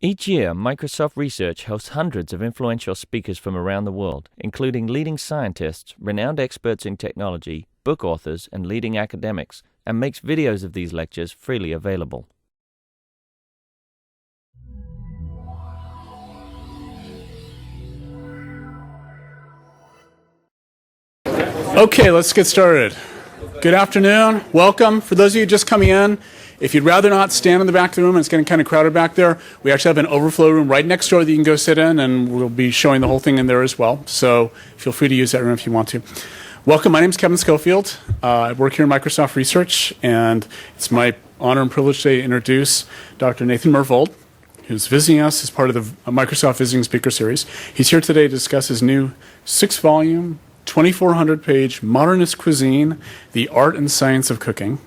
Each year, Microsoft Research hosts hundreds of influential speakers from around the world, including leading scientists, renowned experts in technology, book authors, and leading academics, and makes videos of these lectures freely available. Okay, let's get started. Good afternoon. Welcome. For those of you just coming in, if you'd rather not stand in the back of the room, it's getting kind of crowded back there, we actually have an overflow room right next door that you can go sit in, and we'll be showing the whole thing in there as well. So feel free to use that room if you want to. Welcome. My name is Kevin Schofield. I work here in Microsoft Research, and it's my honor and privilege to introduce Dr. Nathan Myhrvold, who's visiting us as part of the Microsoft Visiting Speaker Series. He's here today to discuss his new 6-volume, 2,400-page Modernist Cuisine, The Art and Science of Cooking.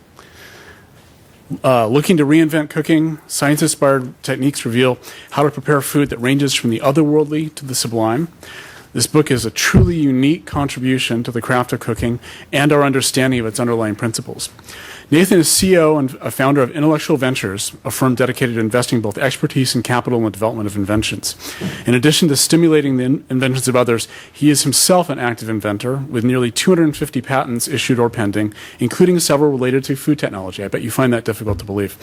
Looking to reinvent cooking, science-inspired techniques reveal how to prepare food that ranges from the otherworldly to the sublime. This book is a truly unique contribution to the craft of cooking and our understanding of its underlying principles. Nathan is CEO and a founder of Intellectual Ventures, a firm dedicated to investing both expertise and capital in the development of inventions. In addition to stimulating the inventions of others, he is himself an active inventor with nearly 250 patents issued or pending, including several related to food technology. I bet you find that difficult to believe.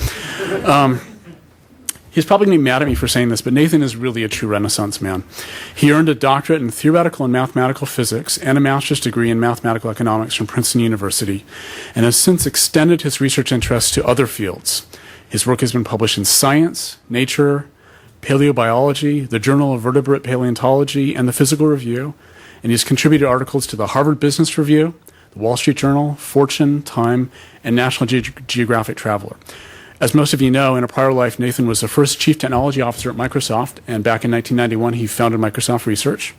He's probably going to be mad at me for saying this, but Nathan is really a true Renaissance man. He earned a doctorate in theoretical and mathematical physics and a master's degree in mathematical economics from Princeton University, and has since extended his research interests to other fields. His work has been published in Science, Nature, Paleobiology, the Journal of Vertebrate Paleontology, and the Physical Review, and he's contributed articles to the Harvard Business Review, the Wall Street Journal, Fortune, Time, and National Geographic Traveler. As most of you know, in a prior life, Nathan was the first chief technology officer at Microsoft, and back in 1991, he founded Microsoft Research.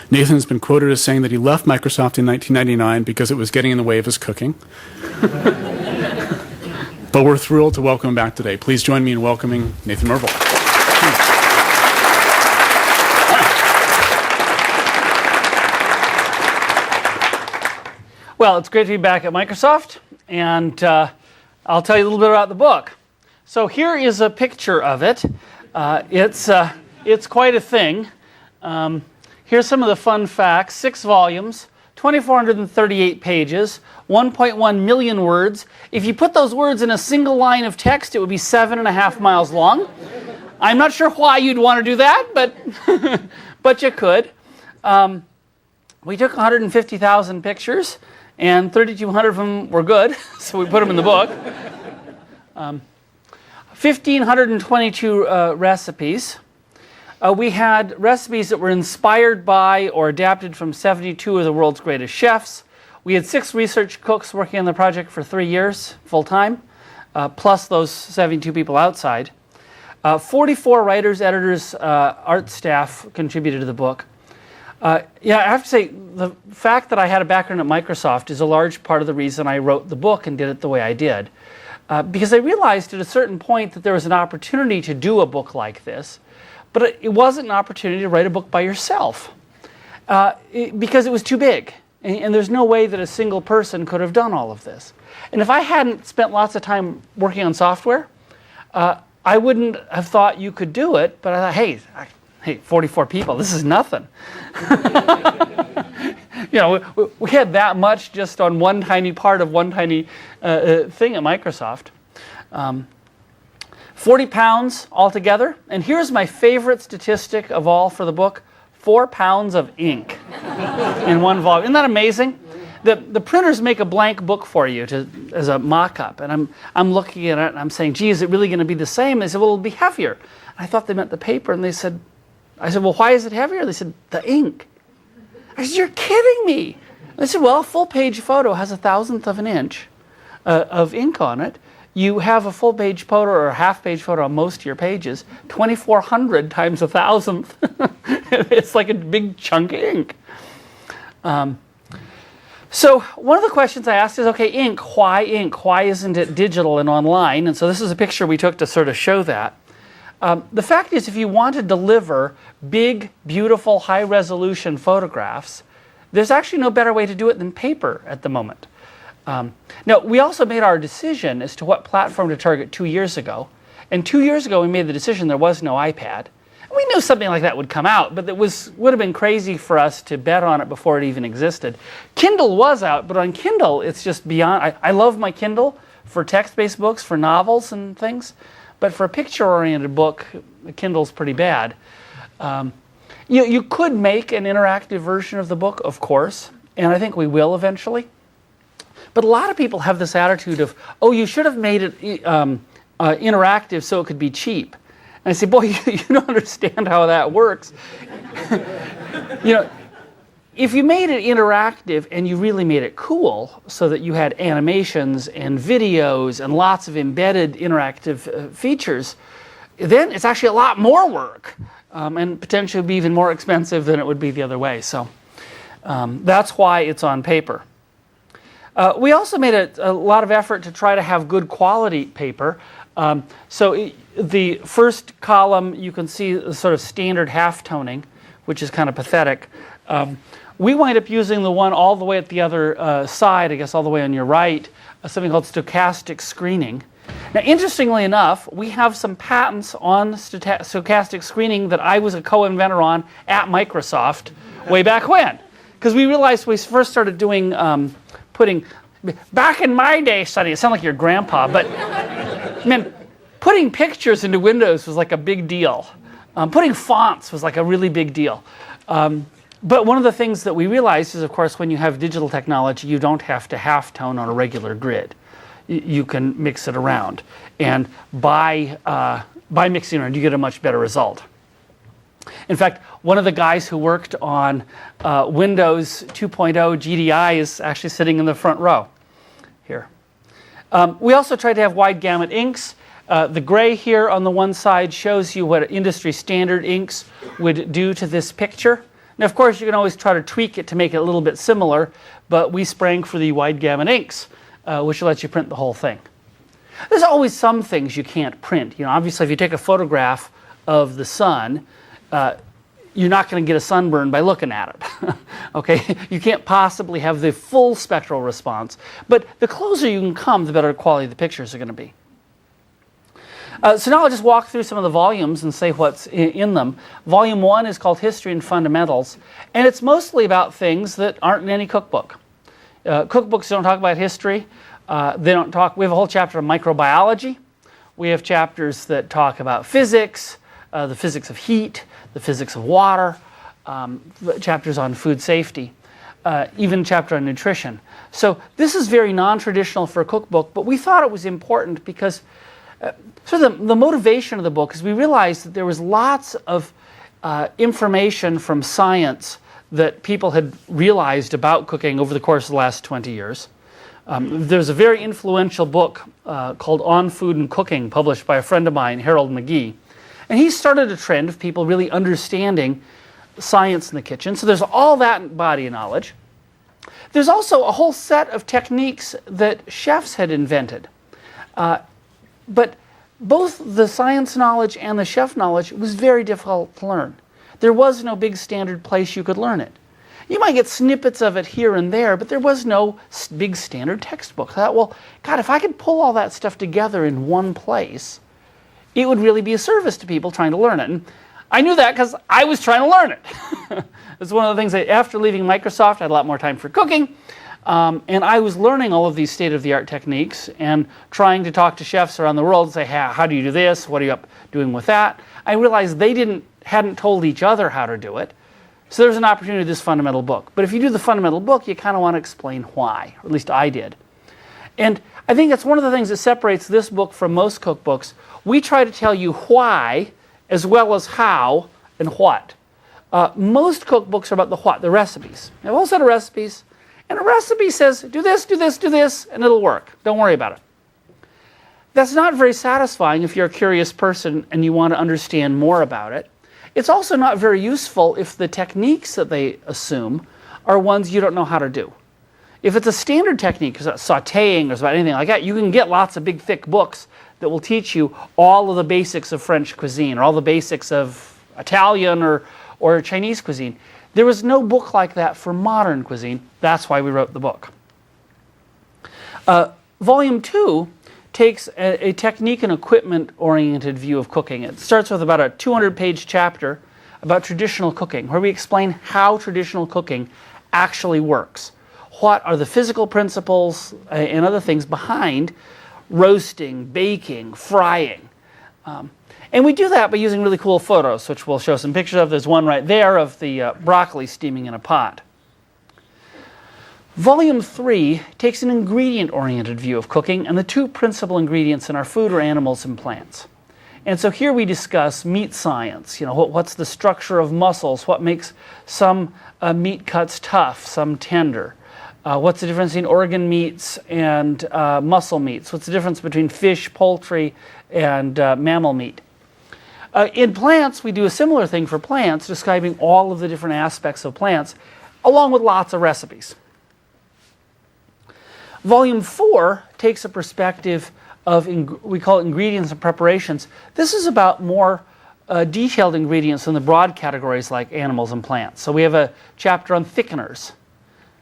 Nathan has been quoted as saying that he left Microsoft in 1999 because it was getting in the way of his cooking. But we're thrilled to welcome him back today. Please join me in welcoming Nathan Myhrvold. Well, it's great to be back at Microsoft, and I'll tell you a little bit about the book. So here is a picture of it. It's quite a thing. Here's some of the fun facts. 6 volumes, 2,438 pages, 1.1 million words. If you put those words in a single line of text, it would be 7.5 miles long. I'm not sure why you'd want to do that, but, but you could. We took 150,000 pictures, and 3,200 of them were good, so we put them in the book. 1,522 recipes. We had recipes that were inspired by or adapted from 72 of the world's greatest chefs. We had 6 research cooks working on the project for 3 years, full-time, plus those 72 people outside. 44 writers, editors, art staff contributed to the book. Yeah, I have to say, the fact that I had a background at Microsoft is a large part of the reason I wrote the book and did it the way I did. Because I realized at a certain point that there was an opportunity to do a book like this, but it wasn't an opportunity to write a book by yourself. Because it was too big, and there's no way that a single person could have done all of this. And if I hadn't spent lots of time working on software, I wouldn't have thought you could do it, but I thought, hey, 44 people, this is nothing. You know, we had that much just on one tiny part of one tiny thing at Microsoft. 40 pounds altogether. And here's my favorite statistic of all for the book: 4 pounds of ink in one volume. Isn't that amazing? The printers make a blank book for you as a mock-up. And I'm looking at it and I'm saying, gee, is it really going to be the same? They said, well, it'll be heavier. I thought they meant the paper, and I said, well, why is it heavier? They said, the ink. I said, you're kidding me. They said, well, a full-page photo has 1,000th of an inch of ink on it. You have a full-page photo or a half-page photo on most of your pages, 2,400 times 1,000th. It's like a big chunk of ink. So one of the questions I asked is, okay, ink? Why ink? Why isn't it digital and online? And so this is a picture we took to sort of show that. The fact is, if you want to deliver big, beautiful, high-resolution photographs, there's actually no better way to do it than paper at the moment. Now, we also made our decision as to what platform to target 2 years ago, And 2 years ago, we made the decision there was no iPad. And we knew something like that would come out, but it would have been crazy for us to bet on it before it even existed. Kindle was out, but on Kindle, it's just beyond. I love my Kindle for text-based books, for novels and things, but for a picture-oriented book, Kindle's pretty bad. You could make an interactive version of the book, of course, and I think we will eventually. But a lot of people have this attitude of, oh, you should have made it interactive so it could be cheap. And I say, boy, you don't understand how that works. If you made it interactive and you really made it cool so that you had animations and videos and lots of embedded interactive features, then it's actually a lot more work and potentially be even more expensive than it would be the other way. So that's why it's on paper. We also made a lot of effort to try to have good quality paper. The first column, you can see the sort of standard half-toning, which is kind of pathetic. We wind up using the one all the way at the other side, I guess all the way on your right, something called stochastic screening. Now, interestingly enough, we have some patents on stochastic screening that I was a co-inventor on at Microsoft way back when. Because we realized we first started doing back in my day, Sonny, it sounded like your grandpa, but man, putting pictures into Windows was like a big deal. Putting fonts was like a really big deal. But one of the things that we realized is, of course, when you have digital technology, you don't have to half-tone on a regular grid. You can mix it around. And by mixing it around, you get a much better result. In fact, one of the guys who worked on Windows 2.0 GDI is actually sitting in the front row here. We also tried to have wide gamut inks. The gray here on the one side shows you what industry standard inks would do to this picture. Now, of course, you can always try to tweak it to make it a little bit similar, but we sprang for the wide gamut inks, which lets you print the whole thing. There's always some things you can't print. Obviously, if you take a photograph of the sun, you're not going to get a sunburn by looking at it. Okay, you can't possibly have the full spectral response, but the closer you can come, the better quality the pictures are going to be. So now I'll just walk through some of the volumes and say what's in them. Volume 1 is called History and Fundamentals, and it's mostly about things that aren't in any cookbook. Cookbooks don't talk about history. We have a whole chapter on microbiology. We have chapters that talk about physics, the physics of heat, the physics of water, chapters on food safety, even a chapter on nutrition. So this is very non-traditional for a cookbook, but we thought it was important because the motivation of the book is we realized that there was lots of information from science that people had realized about cooking over the course of the last 20 years. There's a very influential book called On Food and Cooking, published by a friend of mine, Harold McGee. And he started a trend of people really understanding science in the kitchen. So there's all that body of knowledge. There's also a whole set of techniques that chefs had invented. But both the science knowledge and the chef knowledge was very difficult to learn. There was no big standard place you could learn it. You might get snippets of it here and there, but there was no big standard textbook. I thought, well, God, if I could pull all that stuff together in one place, it would really be a service to people trying to learn it. And I knew that because I was trying to learn it. It's one of the things that after leaving Microsoft, I had a lot more time for cooking. And I was learning all of these state-of-the-art techniques and trying to talk to chefs around the world and say, how do you do this? What are you doing with that? I realized they hadn't told each other how to do it. So there's an opportunity to do this fundamental book. But if you do the fundamental book, you kind of want to explain why, or at least I did. And I think that's one of the things that separates this book from most cookbooks. We try to tell you why as well as how and what. Most cookbooks are about the what, the recipes. They have a whole set of recipes, and a recipe says, do this, do this, do this, and it'll work. Don't worry about it. That's not very satisfying if you're a curious person and you want to understand more about it. It's also not very useful if the techniques that they assume are ones you don't know how to do. If it's a standard technique, it's about sautéing or it's about anything like that, you can get lots of big, thick books that will teach you all of the basics of French cuisine or all the basics of Italian or Chinese cuisine. There was no book like that for modern cuisine. That's why we wrote the book. Volume 2 takes a technique and equipment-oriented view of cooking. It starts with about a 200-page chapter about traditional cooking, where we explain how traditional cooking actually works. What are the physical principles and other things behind roasting, baking, frying. And we do that by using really cool photos, which we'll show some pictures of. There's one right there of the broccoli steaming in a pot. Volume 3 takes an ingredient-oriented view of cooking, and the two principal ingredients in our food are animals and plants. And so here we discuss meat science. You know, what's the structure of muscles? What makes some meat cuts tough, some tender? What's the difference between organ meats and muscle meats? What's the difference between fish, poultry, and mammal meat? In plants, we do a similar thing for plants, describing all of the different aspects of plants, along with lots of recipes. Volume 4 takes a perspective of, we call it ingredients and preparations. This is about more detailed ingredients in the broad categories like animals and plants. So we have a chapter on thickeners.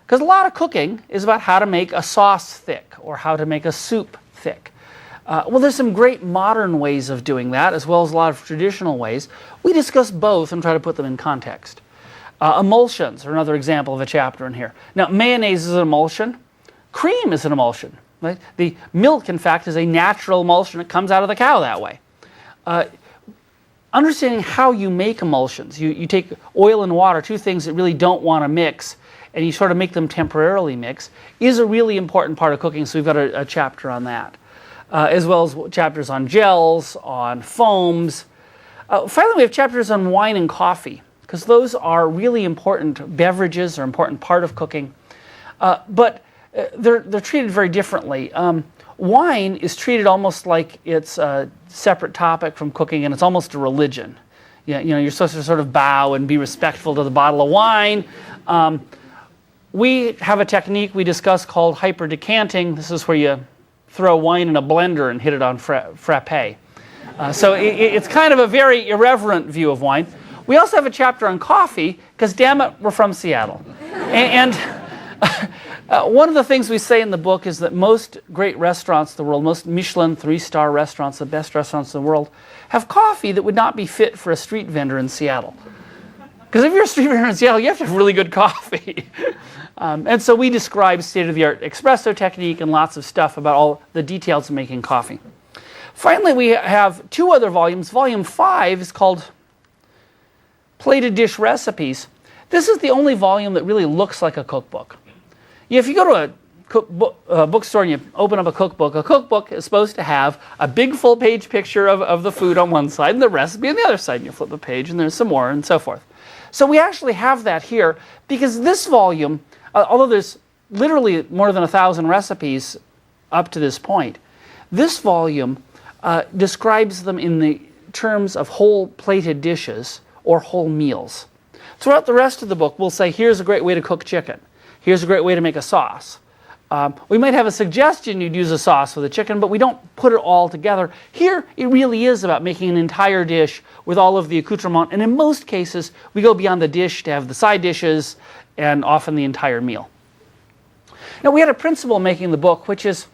Because a lot of cooking is about how to make a sauce thick or how to make a soup thick. Well, there's some great modern ways of doing that, as well as a lot of traditional ways. We discuss both and try to put them in context. Emulsions are another example of a chapter in here. Now, mayonnaise is an emulsion. Cream is an emulsion. Right? The milk, in fact, is a natural emulsion. It comes out of the cow that way. Understanding how you make emulsions. You take oil and water, two things that really don't want to mix, and you sort of make them temporarily mix, is a really important part of cooking. So we've got a chapter on that, as well as chapters on gels, on foams. Finally, we have chapters on wine and coffee, because those are really important beverages, or important part of cooking. But they're treated very differently. Wine is treated almost like it's a separate topic from cooking, and it's almost a religion. You know, you're supposed to sort of bow and be respectful to the bottle of wine. We have a technique we discuss called hyper-decanting. This is where you throw wine in a blender and hit it on frappe. So it's kind of a very irreverent view of wine. We also have a chapter on coffee, because damn it, we're from Seattle. And one of the things we say in the book is that most great restaurants in the world, most Michelin 3-star restaurants, the best restaurants in the world, have coffee that would not be fit for a street vendor in Seattle. Because if you're a street vendor in Seattle, you have to have really good coffee. And so we describe state-of-the-art espresso technique and lots of stuff about all the details of making coffee. Finally, we have two other volumes. Volume 5 is called Plated Dish Recipes. This is the only volume that really looks like a cookbook. If you go to a bookstore and you open up a cookbook is supposed to have a big full-page picture of the food on one side and the recipe on the other side. And you flip the page and there's some more and so forth. So we actually have that here because this volume, although there's literally more than 1,000 recipes up to this point, this volume describes them in the terms of whole plated dishes or whole meals. Throughout the rest of the book, we'll say, here's a great way to cook chicken. Here's a great way to make a sauce. We might have a suggestion you'd use a sauce with a chicken, but we don't put it all together. Here, it really is about making an entire dish with all of the accoutrement, and in most cases, we go beyond the dish to have the side dishes and often the entire meal. Now, we had a principle making the book, which is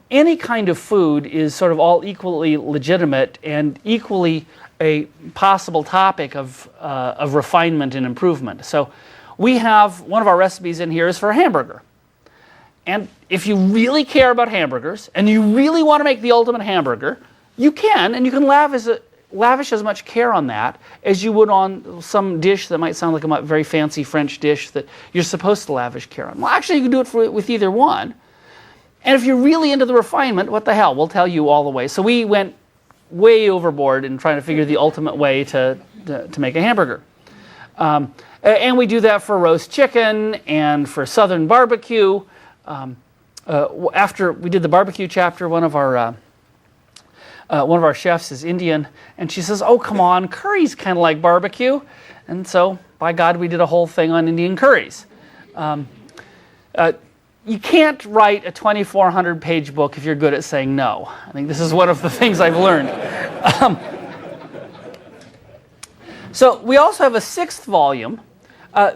any kind of food is sort of all equally legitimate and equally a possible topic of refinement and improvement. So we have one of our recipes in here is for a hamburger. And if you really care about hamburgers and you really want to make the ultimate hamburger, you can, and you can lavish as much care on that as you would on some dish that might sound like a very fancy French dish that you're supposed to lavish care on. Well, actually, you can do it with either one. And if you're really into the refinement, what the hell? We'll tell you all the way. So we went way overboard in trying to figure the ultimate way to make a hamburger. And we do that for roast chicken and for southern barbecue. After we did the barbecue chapter, one of our chefs is Indian, and she says, "Oh, come on, curry's kind of like barbecue." And so, by God, we did a whole thing on Indian curries. You can't write a 2,400-page book if you're good at saying no. I think this is one of the things I've learned. So we also have a 6th volume.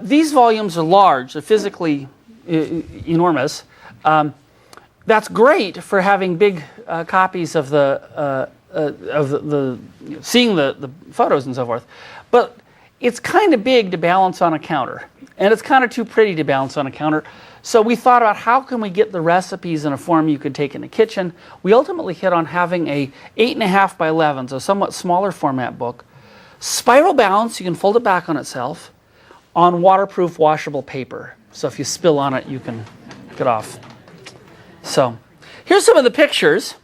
These volumes are large. They're physically enormous. That's great for having big copies of seeing the photos and so forth, but it's kind of big to balance on a counter, and it's kind of too pretty to balance on a counter. So we thought about how can we get the recipes in a form you could take in the kitchen. We ultimately hit on having a 8.5 by 11, so somewhat smaller format book, spiral bound, so you can fold it back on itself, on waterproof washable paper. So if you spill on it, you can get off. So here's some of the pictures.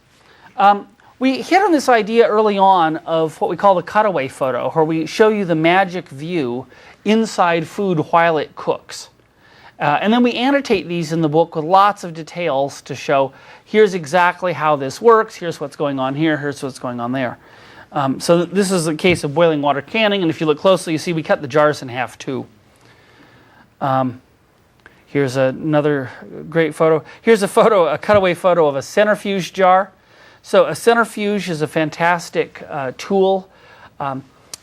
We hit on this idea early on of what we call the cutaway photo, where we show you the magic view inside food while it cooks. And then we annotate these in the book with lots of details to show here's exactly how this works, here's what's going on here, here's what's going on there. So this is a case of boiling water canning, and if you look closely, you see we cut the jars in half too. Here's another great photo. Here's a cutaway photo of a centrifuge jar. So a centrifuge is a fantastic tool.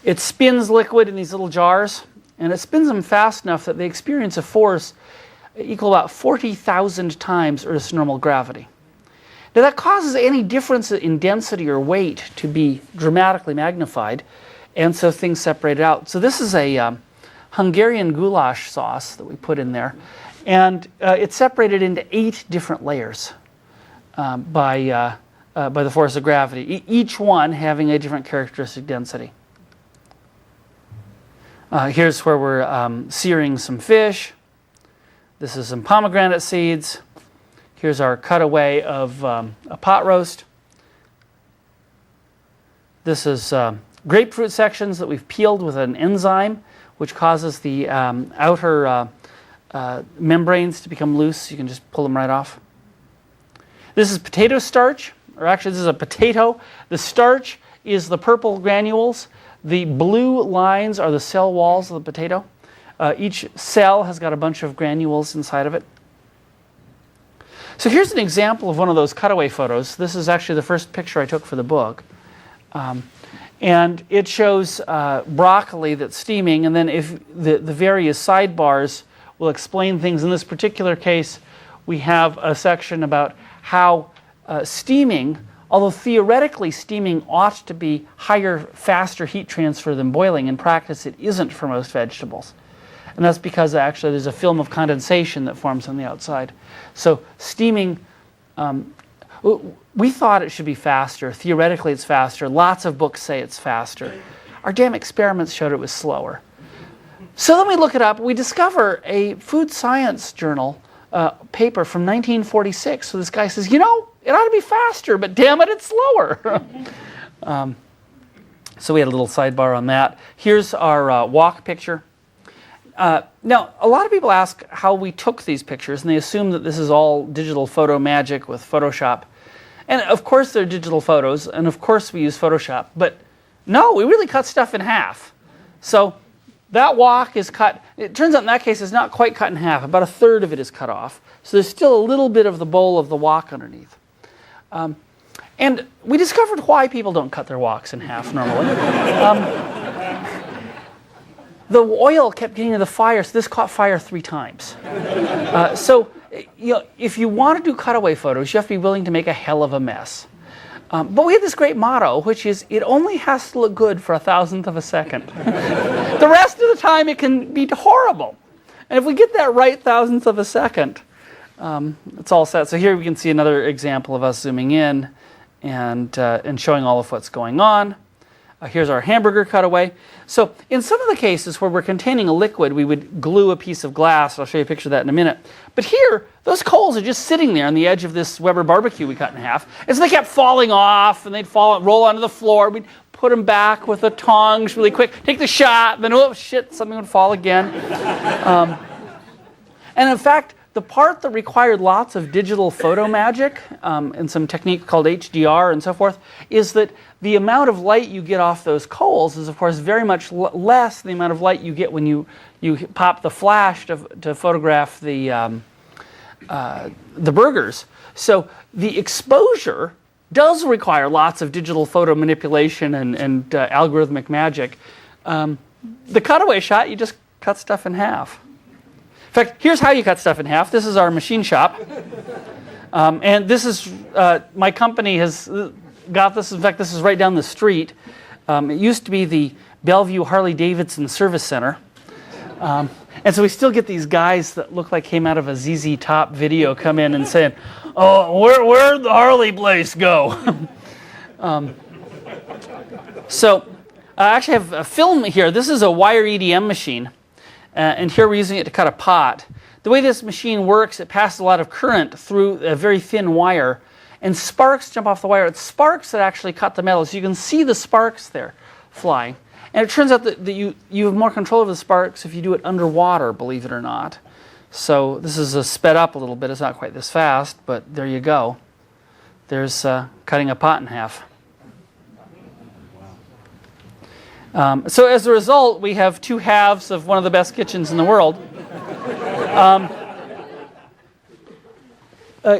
It spins liquid in these little jars, and it spins them fast enough that they experience a force equal about 40,000 times Earth's normal gravity. Now that causes any difference in density or weight to be dramatically magnified, and so things separate out. So this is a Hungarian goulash sauce that we put in there, and it's separated into 8 different layers by the force of gravity, each one having a different characteristic density. Here's where we're searing some fish. This is some pomegranate seeds. Here's our cutaway of a pot roast. This is grapefruit sections that we've peeled with an enzyme, which causes the outer membranes to become loose. You can just pull them right off. This is potato starch, or actually this is a potato. The starch is the purple granules. The blue lines are the cell walls of the potato. Each cell has got a bunch of granules inside of it. So here's an example of one of those cutaway photos. This is actually the first picture I took for the book. And it shows broccoli that's steaming, and then if the various sidebars will explain things. In this particular case, we have a section about how steaming, although theoretically steaming ought to be higher, faster heat transfer than boiling, in practice it isn't for most vegetables. And that's because actually there's a film of condensation that forms on the outside. So steaming, we thought it should be faster. Theoretically it's faster. Lots of books say it's faster. Our damn experiments showed it was slower. So then we look it up. We discover a food science journal paper from 1946. So this guy says, you know, it ought to be faster, but damn it, it's slower. So we had a little sidebar on that. Here's our wok picture. Now, a lot of people ask how we took these pictures, and they assume that this is all digital photo magic with Photoshop. And of course they're digital photos, and of course we use Photoshop, but no, we really cut stuff in half. So that wok is cut, it turns out in that case it's not quite cut in half, about 1/3 of it is cut off. So there's still a little bit of the bowl of the wok underneath. And we discovered why people don't cut their woks in half normally. The oil kept getting to the fire, so this caught fire 3 times. So you know, if you want to do cutaway photos, you have to be willing to make a hell of a mess. But we had this great motto, which is, it only has to look good for 1,000th of a second. The rest of the time it can be horrible. And if we get that right 1,000th of a second, it's all set. So here we can see another example of us zooming in and showing all of what's going on. Here's our hamburger cutaway. So in some of the cases where we're containing a liquid, we would glue a piece of glass. I'll show you a picture of that in a minute. But here, those coals are just sitting there on the edge of this Weber barbecue we cut in half. And so they kept falling off, and they'd roll onto the floor. We'd put them back with the tongs really quick, take the shot, then, oh shit, something would fall again. And in fact, the part that required lots of digital photo magic and some technique called HDR and so forth is that the amount of light you get off those coals is, of course, very much less than the amount of light you get when you pop the flash to photograph the burgers. So the exposure does require lots of digital photo manipulation and algorithmic magic. The cutaway shot, you just cut stuff in half. In fact, here's how you cut stuff in half. This is our machine shop. And this is, my company has got this. In fact, this is right down the street. It used to be the Bellevue Harley-Davidson Service Center. And so we still get these guys that look like came out of a ZZ Top video come in and saying, "Oh, where'd the Harley place go?" So I actually have a film here. This is a wire EDM machine. And here we're using it to cut a pot. The way this machine works, it passes a lot of current through a very thin wire, and sparks jump off the wire. It's sparks that actually cut the metal. So you can see the sparks there flying. And it turns out that you have more control over the sparks if you do it underwater, believe it or not. So this is sped up a little bit. It's not quite this fast, but there you go. There's cutting a pot in half. So as a result, we have two halves of one of the best kitchens in the world.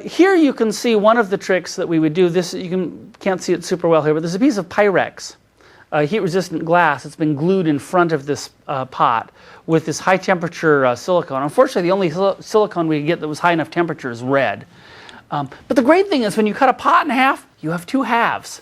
Here you can see one of the tricks that we would do. This can't see it super well here, but there's a piece of Pyrex, heat-resistant glass. It's been glued in front of this pot with this high-temperature silicone. Unfortunately, the only silicone we could get that was high enough temperature is red. But the great thing is when you cut a pot in half, you have two halves.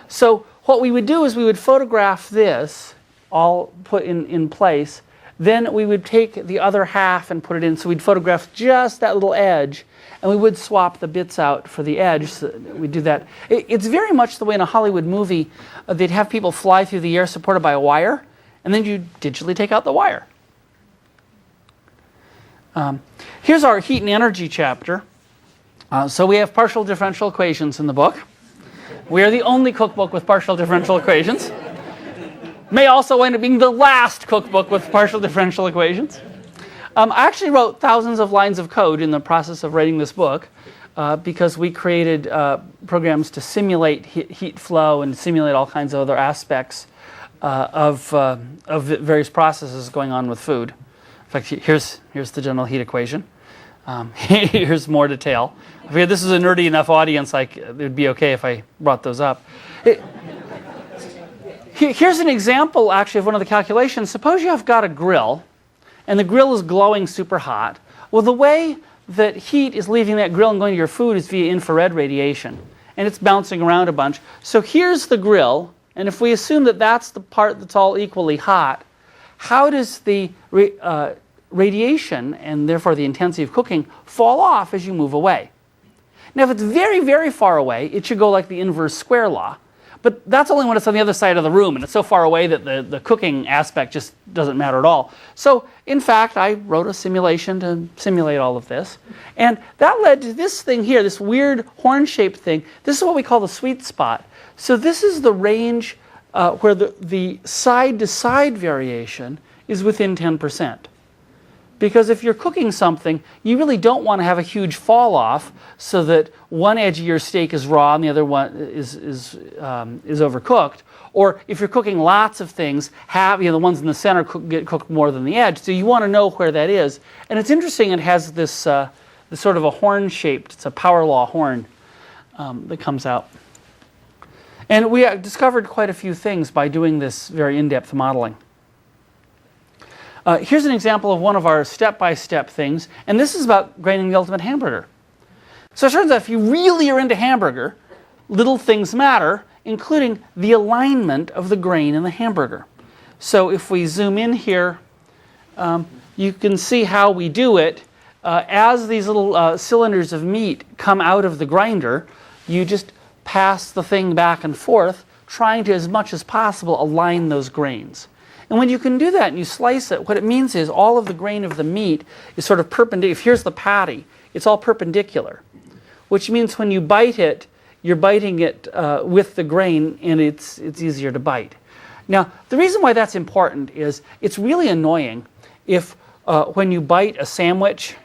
So what we would do is we would photograph this all put in place. Then we would take the other half and put it in. So we'd photograph just that little edge, and we would swap the bits out for the edge. So we'd do that. It's very much the way in a Hollywood movie, they'd have people fly through the air supported by a wire, and then you digitally take out the wire. Here's our heat and energy chapter. So we have partial differential equations in the book. We are the only cookbook with partial differential equations. May also end up being the last cookbook with partial differential equations. I actually wrote thousands of lines of code in the process of writing this book because we created programs to simulate heat flow and simulate all kinds of other aspects of various processes going on with food. In fact, here's the general heat equation. Here's more detail. I figured this is a nerdy enough audience, it would be okay if I brought those up. Here's an example, actually, of one of the calculations. Suppose you have got a grill, and the grill is glowing super hot. Well, the way that heat is leaving that grill and going to your food is via infrared radiation, and it's bouncing around a bunch. So here's the grill, and if we assume that that's the part that's all equally hot, how does the radiation, and therefore the intensity of cooking, fall off as you move away? Now, if it's very, very far away, it should go like the inverse square law. But that's only when it's on the other side of the room, and it's so far away that the cooking aspect just doesn't matter at all. So, in fact, I wrote a simulation to simulate all of this. And that led to this thing here, this weird horn-shaped thing. This is what we call the sweet spot. So this is the range where the side-to-side variation is within 10%. Because if you're cooking something, you really don't want to have a huge fall off so that one edge of your steak is raw and the other one is overcooked. Or if you're cooking lots of things, the ones in the center get cooked more than the edge. So you want to know where that is. And it's interesting, it has this sort of a horn-shaped, it's a power law horn that comes out. And we discovered quite a few things by doing this very in-depth modeling. Here's an example of one of our step-by-step things, and this is about graining the ultimate hamburger. So it turns out if you really are into hamburger, little things matter, including the alignment of the grain in the hamburger. So if we zoom in here, you can see how we do it. As these little cylinders of meat come out of the grinder, you just pass the thing back and forth, trying to, as much as possible, align those grains. And when you can do that and you slice it, what it means is all of the grain of the meat is sort of perpendicular. If here's the patty, it's all perpendicular, which means when you bite it, you're biting it with the grain, and it's easier to bite. Now, the reason why that's important is it's really annoying if when you bite a sandwich,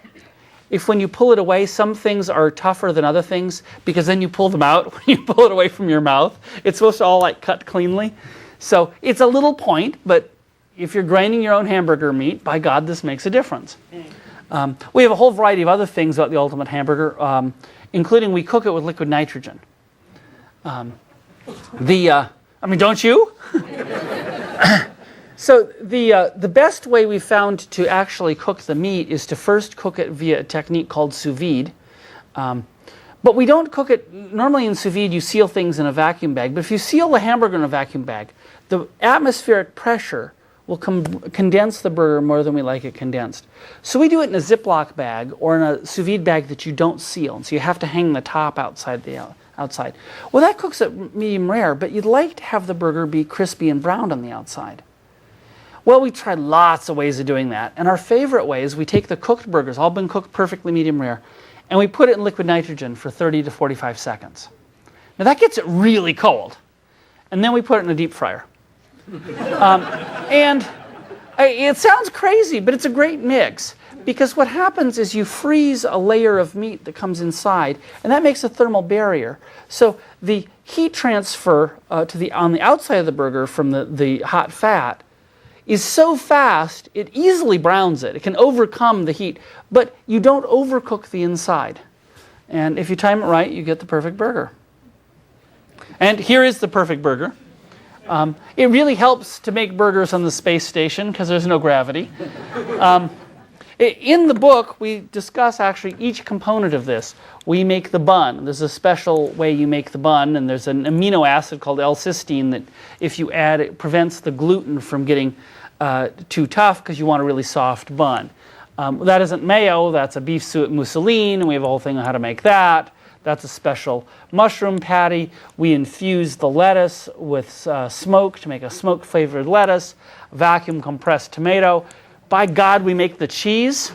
if when you pull it away, some things are tougher than other things, because then you pull them out when you pull it away from your mouth. It's supposed to all cut cleanly. So it's a little point, but if you're grinding your own hamburger meat, by God, this makes a difference. We have a whole variety of other things about the ultimate hamburger, including we cook it with liquid nitrogen. Don't you? So the best way we found to actually cook the meat is to first cook it via a technique called sous vide. But we don't cook it, normally in sous vide you seal things in a vacuum bag, but if you seal the hamburger in a vacuum bag, the atmospheric pressure will condense the burger more than we like it condensed. So we do it in a Ziploc bag or in a sous vide bag that you don't seal, and so you have to hang the top outside the outside. Well, that cooks at medium rare, but you'd like to have the burger be crispy and browned on the outside. Well, we tried lots of ways of doing that, and our favorite way is we take the cooked burgers, all been cooked perfectly medium rare, and we put it in liquid nitrogen for 30 to 45 seconds. Now that gets it really cold, and then we put it in a deep fryer. And it sounds crazy, but it's a great mix, because what happens is you freeze a layer of meat that comes inside, and that makes a thermal barrier. So the heat transfer on the outside of the burger from the hot fat is so fast, it easily browns it. It can overcome the heat, but you don't overcook the inside. And if you time it right, you get the perfect burger. And here is the perfect burger. It really helps to make burgers on the space station because there's no gravity. In the book, we discuss actually each component of this. We make the bun. There's a special way you make the bun, and there's an amino acid called L-cysteine that if you add, it prevents the gluten from getting too tough because you want a really soft bun. That isn't mayo, that's a beef suet mousseline, and we have a whole thing on how to make that. That's a special mushroom patty. We infuse the lettuce with smoke to make a smoke-flavored lettuce, vacuum compressed tomato. By God, we make the cheese.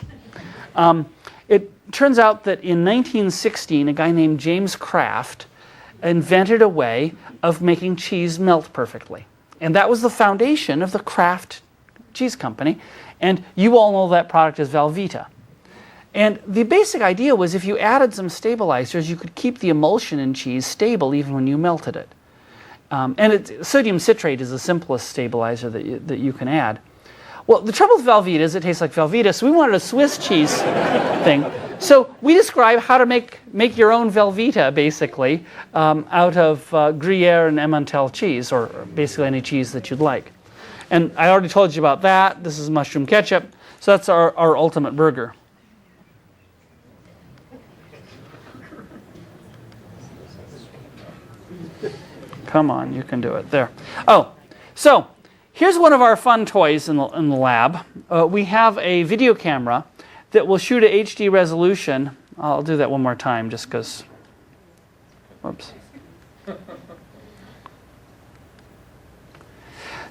It turns out that in 1916, a guy named James Kraft invented a way of making cheese melt perfectly. And that was the foundation of the Kraft Cheese Company. And you all know that product is Velveeta. And the basic idea was if you added some stabilizers, you could keep the emulsion in cheese stable even when you melted it. Sodium citrate is the simplest stabilizer that you can add. Well, the trouble with Velveeta is it tastes like Velveeta, so we wanted a Swiss cheese thing. So we describe how to make your own Velveeta, basically, out of Gruyere and Emmental cheese, or basically any cheese that you'd like. And I already told you about that. This is mushroom ketchup. So that's our ultimate burger. Come on, you can do it. There. Oh, so here's one of our fun toys in the lab. We have a video camera that will shoot at HD resolution. I'll do that one more time just because. Whoops.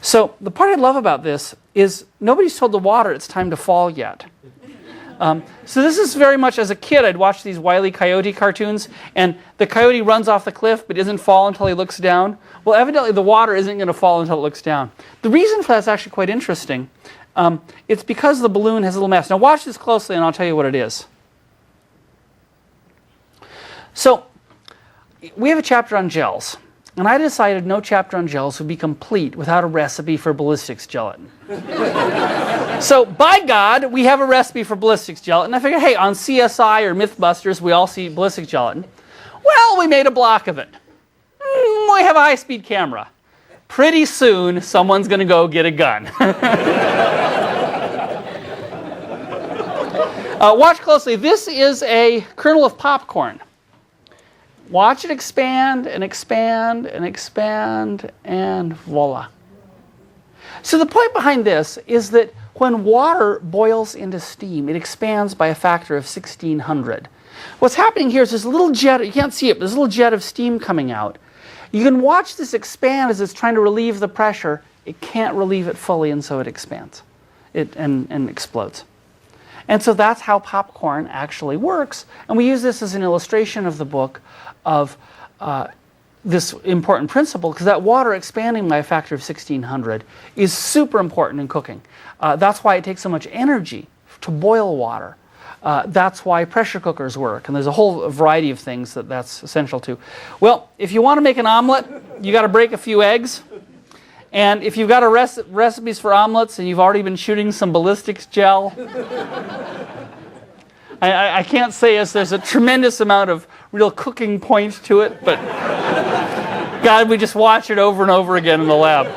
So the part I love about this is nobody's told the water it's time to fall yet. So this is very much, as a kid, I'd watch these Wile E. Coyote cartoons, and the coyote runs off the cliff but doesn't fall until he looks down. Well, evidently the water isn't going to fall until it looks down. The reason for that is actually quite interesting. It's because the balloon has a little mass. Now watch this closely and I'll tell you what it is. So we have a chapter on gels. And I decided no chapter on gels would be complete without a recipe for ballistics gelatin. So, by God, we have a recipe for ballistics gelatin. I figured, hey, on CSI or Mythbusters, we all see ballistics gelatin. Well, we made a block of it. We have a high-speed camera. Pretty soon, someone's going to go get a gun. Watch closely. This is a kernel of popcorn. Watch it expand and expand and expand, and voila. So the point behind this is that when water boils into steam, it expands by a factor of 1600. What's happening here is this little jet, you can't see it, but there's a little jet of steam coming out. You can watch this expand as it's trying to relieve the pressure. It can't relieve it fully, and so it expands and explodes. And so that's how popcorn actually works. And we use this as an illustration of the book of this important principle, because that water expanding by a factor of 1600 is super important in cooking. That's why it takes so much energy to boil water. That's why pressure cookers work, and there's a whole variety of things that's essential to. Well, if you want to make an omelet, you got to break a few eggs. And if you've got recipes for omelets and you've already been shooting some ballistics gel, I can't say as there's a tremendous amount of real cooking point to it, but God, we just watch it over and over again in the lab.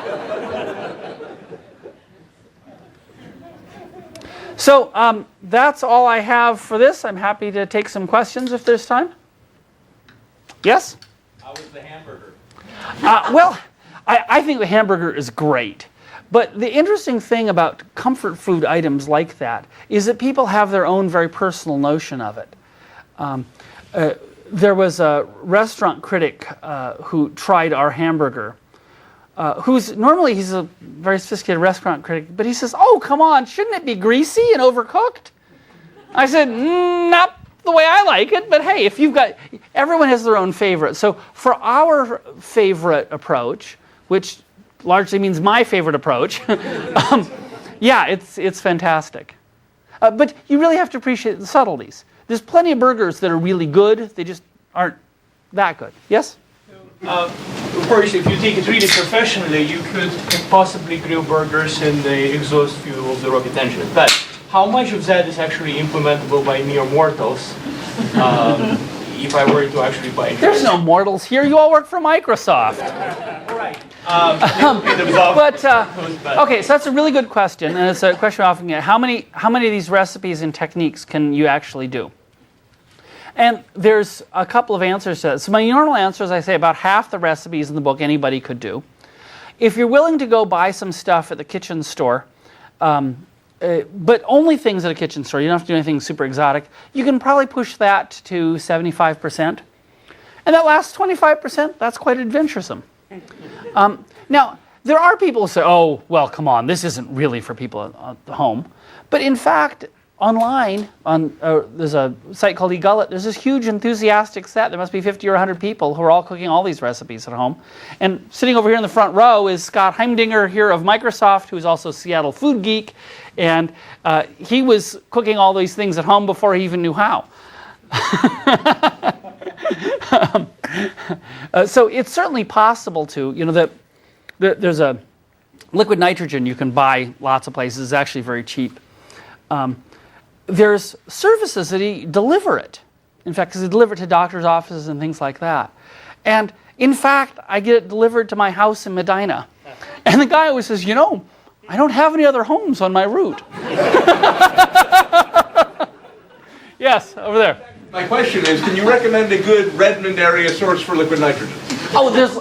So that's all I have for this. I'm happy to take some questions if there's time. Yes? How was the hamburger? Well, I think the hamburger is great. But the interesting thing about comfort food items like that is that people have their own very personal notion of it. There was a restaurant critic who tried our hamburger, normally he's a very sophisticated restaurant critic, but he says, "Oh, come on, shouldn't it be greasy and overcooked?" I said, "Not the way I like it, but hey, if you've got, everyone has their own favorite." So for our favorite approach, which largely means my favorite approach, yeah, it's fantastic. But you really have to appreciate the subtleties. There's plenty of burgers that are really good, they just aren't that good. Yes? Of course, if you take it really professionally, you could possibly grill burgers in the exhaust fuel of the rocket engine. But how much of that is actually implementable by mere mortals? If I were to actually buy it. There's no mortals here. You all work for Microsoft. Right. Okay, so that's a really good question, and it's a question I often get. How many of these recipes and techniques can you actually do? And there's a couple of answers to that. So my normal answer is I say about half the recipes in the book anybody could do. If you're willing to go buy some stuff at the kitchen store, but only things at a kitchen store, you don't have to do anything super exotic, you can probably push that to 75%. And that last 25%, that's quite adventuresome. Now, there are people who say, "Oh, well, come on, this isn't really for people at home." But in fact, online, there's a site called eGullet. There's this huge enthusiastic set. There must be 50 or 100 people who are all cooking all these recipes at home. And sitting over here in the front row is Scott Heimdinger here of Microsoft, who's also a Seattle food geek. And he was cooking all these things at home before he even knew how. So it's certainly possible to, there's a liquid nitrogen you can buy lots of places. It's actually very cheap. There's services that deliver it. In fact, because they deliver it to doctors' offices and things like that. And in fact, I get it delivered to my house in Medina. And the guy always says, "I don't have any other homes on my route." Yes, over there. My question is, can you recommend a good Redmond area source for liquid nitrogen? Oh, there's,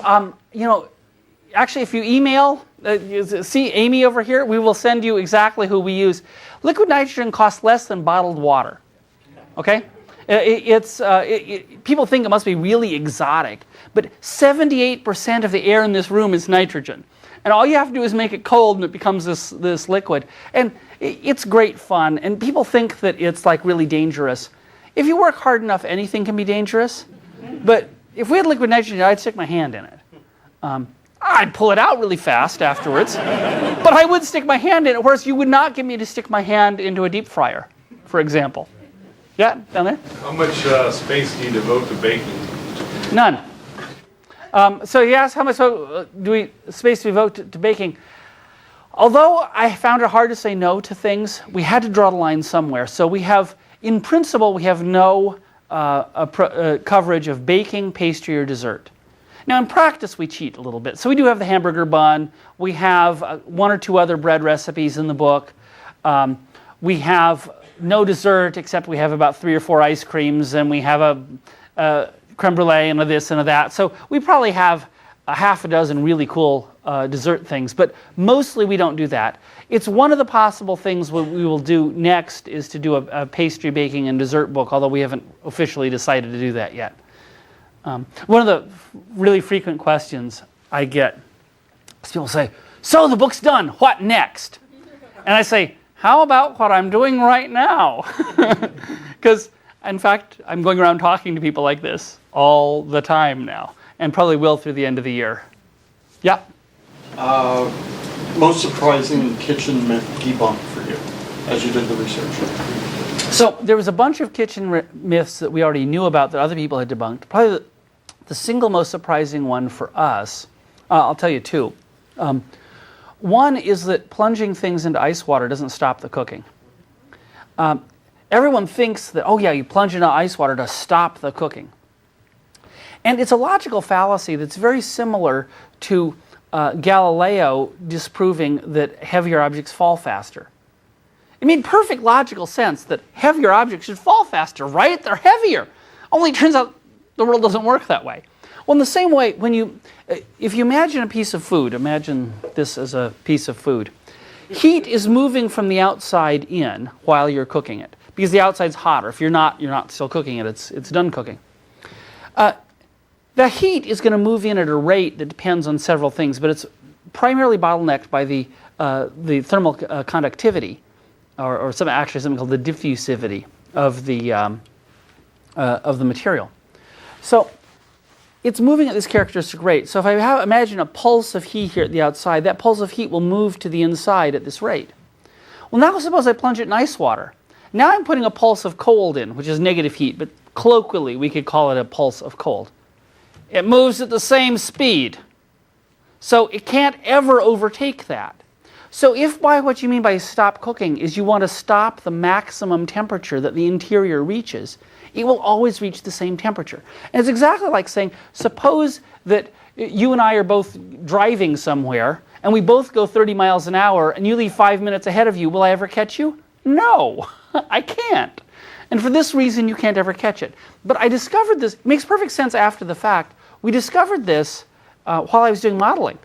actually, if you email, see Amy over here, we will send you exactly who we use. Liquid nitrogen costs less than bottled water. Okay? People think it must be really exotic, but 78% of the air in this room is nitrogen. And all you have to do is make it cold and it becomes this liquid. And it's great fun. And people think that it's like really dangerous. If you work hard enough, anything can be dangerous. But if we had liquid nitrogen, I'd stick my hand in it. I'd pull it out really fast afterwards. But I would stick my hand in it, whereas you would not get me to stick my hand into a deep fryer, for example. Yeah, down there? How much space do you devote to baking? None. So you asked how much space do we devote to baking. Although I found it hard to say no to things, we had to draw the line somewhere. So we have, in principle, we have no coverage of baking, pastry, or dessert. Now, in practice, we cheat a little bit. So we do have the hamburger bun. We have one or two other bread recipes in the book. We have no dessert, except we have about 3 or 4 ice creams, and we have a creme brulee and a this and a that. So we probably have a half a dozen really cool dessert things, but mostly we don't do that. It's one of the possible things we will do next is to do a pastry baking and dessert book, although we haven't officially decided to do that yet. One of the really frequent questions I get is people say, "So the book's done, what next?" And I say, "How about what I'm doing right now?" Because, in fact, I'm going around talking to people like this all the time now, and probably will through the end of the year. Yeah? Most surprising kitchen myth debunked for you as you did the research? So there was a bunch of kitchen myths that we already knew about that other people had debunked. Probably the single most surprising one for us, I'll tell you two. One is that plunging things into ice water doesn't stop the cooking. Everyone thinks that, oh yeah, you plunge into ice water to stop the cooking. And it's a logical fallacy that's very similar to Galileo disproving that heavier objects fall faster. It made perfect logical sense that heavier objects should fall faster, right? They're heavier. Only it turns out The world doesn't work that way. Well, in the same way, if you imagine a piece of food, imagine this as a piece of food. Heat is moving from the outside in while you're cooking it, because the outside's hotter. If you're not still cooking it, it's done cooking. The heat is going to move in at a rate that depends on several things, but it's primarily bottlenecked by the thermal conductivity, or something called the diffusivity of the material. So it's moving at this characteristic rate. So if I imagine a pulse of heat here at the outside, that pulse of heat will move to the inside at this rate. Well, now suppose I plunge it in ice water. Now I'm putting a pulse of cold in, which is negative heat, but colloquially we could call it a pulse of cold. It moves at the same speed. So it can't ever overtake that. So if by what you mean by stop cooking is you want to stop the maximum temperature that the interior reaches, it will always reach the same temperature. And it's exactly like saying, suppose that you and I are both driving somewhere, and we both go 30 miles an hour, and you leave 5 minutes ahead of you. Will I ever catch you? No, I can't. And for this reason, you can't ever catch it. But I discovered this. It makes perfect sense after the fact. We discovered this while I was doing modeling.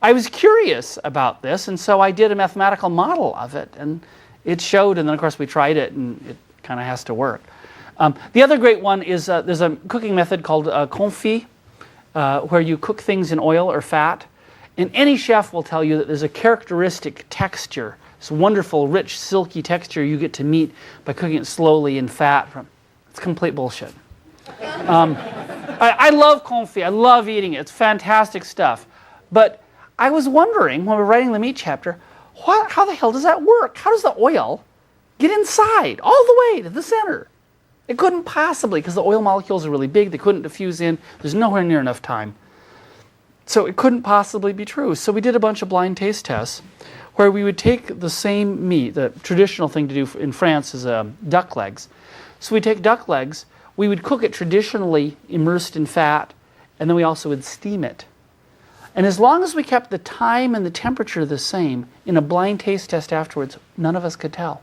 I was curious about this, and so I did a mathematical model of it, and it showed, and then of course we tried it, and it kind of has to work. The other great one is there's a cooking method called confit, where you cook things in oil or fat, and any chef will tell you that there's a characteristic texture, this wonderful, rich, silky texture you get to meet by cooking it slowly in fat. It's complete bullshit. I love confit. I love eating it. It's fantastic stuff. But I was wondering, when we were writing the meat chapter, how the hell does that work? How does the oil get inside, all the way to the center? It couldn't possibly, because the oil molecules are really big. They couldn't diffuse in. There's nowhere near enough time. So it couldn't possibly be true. So we did a bunch of blind taste tests where we would take the same meat. The traditional thing to do in France is duck legs. So we take duck legs. We would cook it traditionally immersed in fat, and then we also would steam it. And as long as we kept the time and the temperature the same, in a blind taste test afterwards, none of us could tell.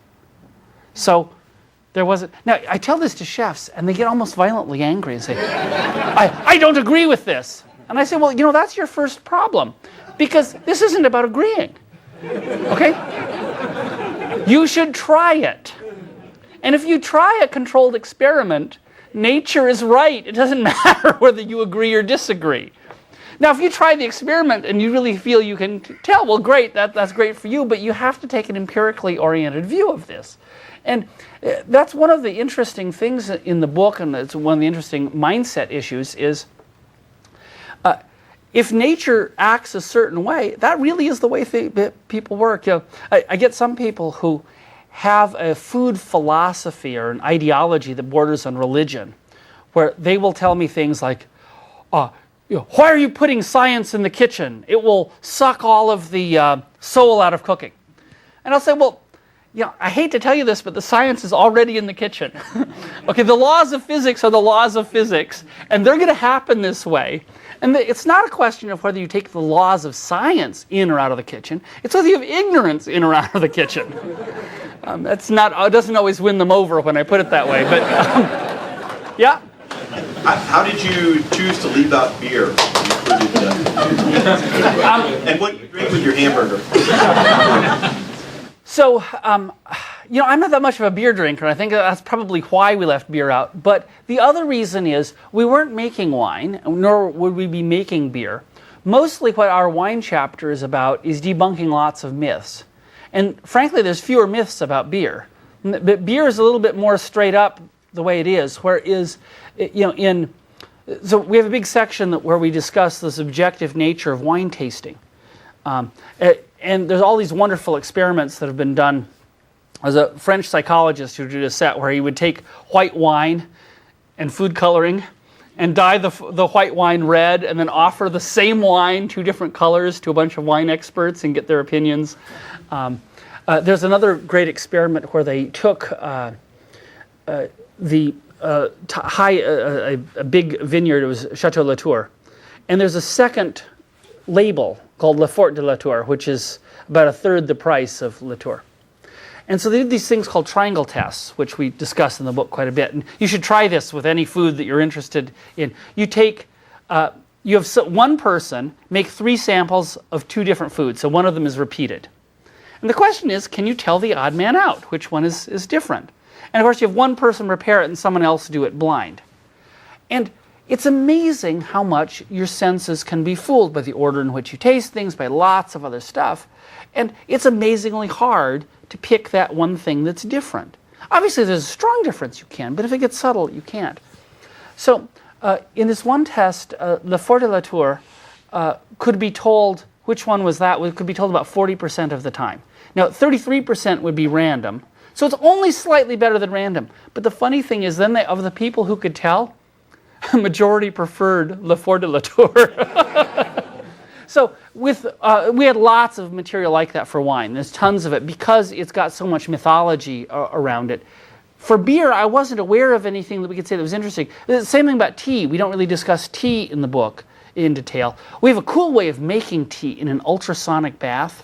So there wasn't. Now, I tell this to chefs, and they get almost violently angry and say, I don't agree with this. And I say, well, that's your first problem, because this isn't about agreeing. Okay? You should try it. And if you try a controlled experiment, nature is right. It doesn't matter whether you agree or disagree. Now, if you try the experiment and you really feel you can tell, well, great, that's great for you, but you have to take an empirically oriented view of this. And that's one of the interesting things in the book, and it's one of the interesting mindset issues, is if nature acts a certain way, that really is the way people work. I get some people who have a food philosophy or an ideology that borders on religion, where they will tell me things like, why are you putting science in the kitchen? It will suck all of the soul out of cooking. And I'll say, well, I hate to tell you this, but the science is already in the kitchen. Okay, the laws of physics are the laws of physics, and they're going to happen this way. And it's not a question of whether you take the laws of science in or out of the kitchen. It's whether you have ignorance in or out of the kitchen. It doesn't always win them over when I put it that way, but yeah. How did you choose to leave out beer? And what you drink with your hamburger? So, I'm not that much of a beer drinker. I think that's probably why we left beer out. But the other reason is we weren't making wine, nor would we be making beer. Mostly what our wine chapter is about is debunking lots of myths. And frankly, there's fewer myths about beer. But beer is a little bit more straight up the way it is, whereas, so we have a big section where we discuss the subjective nature of wine tasting. And there's all these wonderful experiments that have been done. There's a French psychologist who did a set where he would take white wine and food coloring and dye the white wine red and then offer the same wine, 2 different colors, to a bunch of wine experts and get their opinions. There's another great experiment where they took a big vineyard. It was Chateau Latour. And there's a second label called Le Fort de Latour, which is about 1/3 the price of Latour. And so they did these things called triangle tests, which we discuss in the book quite a bit. And you should try this with any food that you're interested in. You take, you have one person make 3 samples of 2 different foods. So one of them is repeated. And the question is, can you tell the odd man out? Which one is different? And of course, you have one person prepare it and someone else do it blind. And it's amazing how much your senses can be fooled by the order in which you taste things, by lots of other stuff. And it's amazingly hard to pick that one thing that's different. Obviously, there's a strong difference you can, but if it gets subtle, you can't. So in this one test, Le Fort de la Tour could be told, which one was that? It could be told about 40% of the time. Now, 33% would be random. So it's only slightly better than random. But the funny thing is then of the people who could tell, a majority preferred Le Fort de la Tour. So we had lots of material like that for wine. There's tons of it because it's got so much mythology around it. For beer, I wasn't aware of anything that we could say that was interesting. The same thing about tea. We don't really discuss tea in the book in detail. We have a cool way of making tea in an ultrasonic bath.